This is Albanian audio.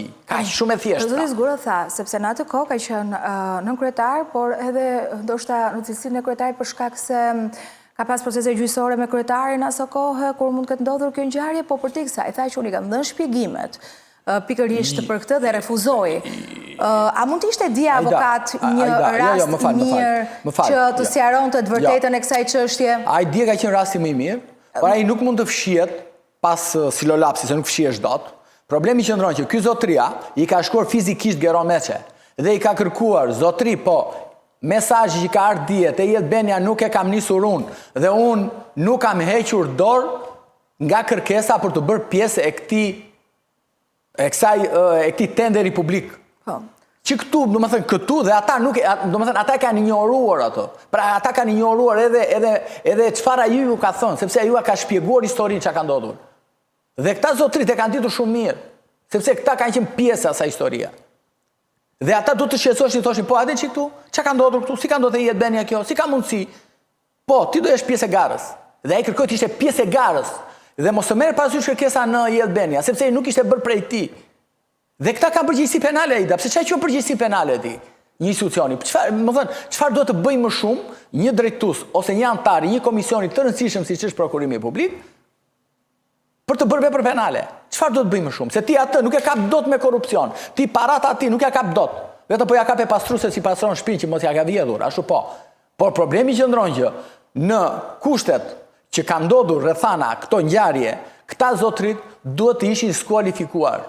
përgjigje. Kaq shumë e thjeshtë. Zoti Zguro tha, sepse në atë kohë ka qenë nën kryetar, por edhe ndoshta në cilësinë e kryetarit për shkak se ka pas procese gjyqësore me kryetarin asë kohë, kur mund këtë ndodhur kjo ngjarje, po për tiksa i tha që unë i kam dhënë shpjegimet pikërisht për këtë dhe refuzoi. A mund të ishte dia avokat një rast mirë që të sqaronte të vërtetën e kësaj çështje? Ai dia ka qenë rasti më i mirë, por ai nuk mund të fshihet pas silolapsit, se nuk fshihesh dot. Problemi qëndron që ky zotria i ka shkuar fizikisht Geron Meçe dhe i ka kërkuar zotri, po mesazhi që ka ardhur dje te Jet Benja nuk e kam nisur unë dhe unë nuk kam hequr dorë nga kërkesa për të bërë pjesë e këtij tenderi publik. Që këtu, domethënë këtu dhe ata nuk, domethënë ata kanë injoruar ato. Pra ata kanë injoruar edhe çfarë ai ju ka thënë, sepse ai ju ka shpjeguar historinë çka ka ndodhur. Dhe këta zotrit e kanë ditur shumë mirë, sepse këta kanë qenë pjesë e asaj historie. Dhe ata duhet të shqetësoshin, thoshin, po hajde që këtu, çka ka ndodhur këtu, si ka ndodhur te Jet Benja kjo, si ka mundësi? Po, ti do jesh pjesë e garës. Dhe ai kërkoi të ishte pjesë e garës. Dhe mos të merr parasysh kërkesa në Jet Benja, sepse ai nuk ishte bërë prej tij. Dhe këta kanë përgjegjësi penale ai, pse çka quhet përgjegjësi penale ti? Një institucioni. Çfarë duhet të bëjë më shumë një drejtues ose një antar i një komisioni të rëndësishëm siç është prokurimi publik për të bërë vepër penale? Çfarë duhet të bëjë më shumë? Se ti atë nuk e kap dot me korrupsion. Ti parat aty nuk e kap dot. Vetëm po ja kap e pastruese si pastron shtëpinë që mos ja ka vjedhur, ashtu po. Por problemi qëndron që në kushtet që kanë ndodhur rrethana këto ngjarje, këta zotrit duhet të ishin skualifikuar.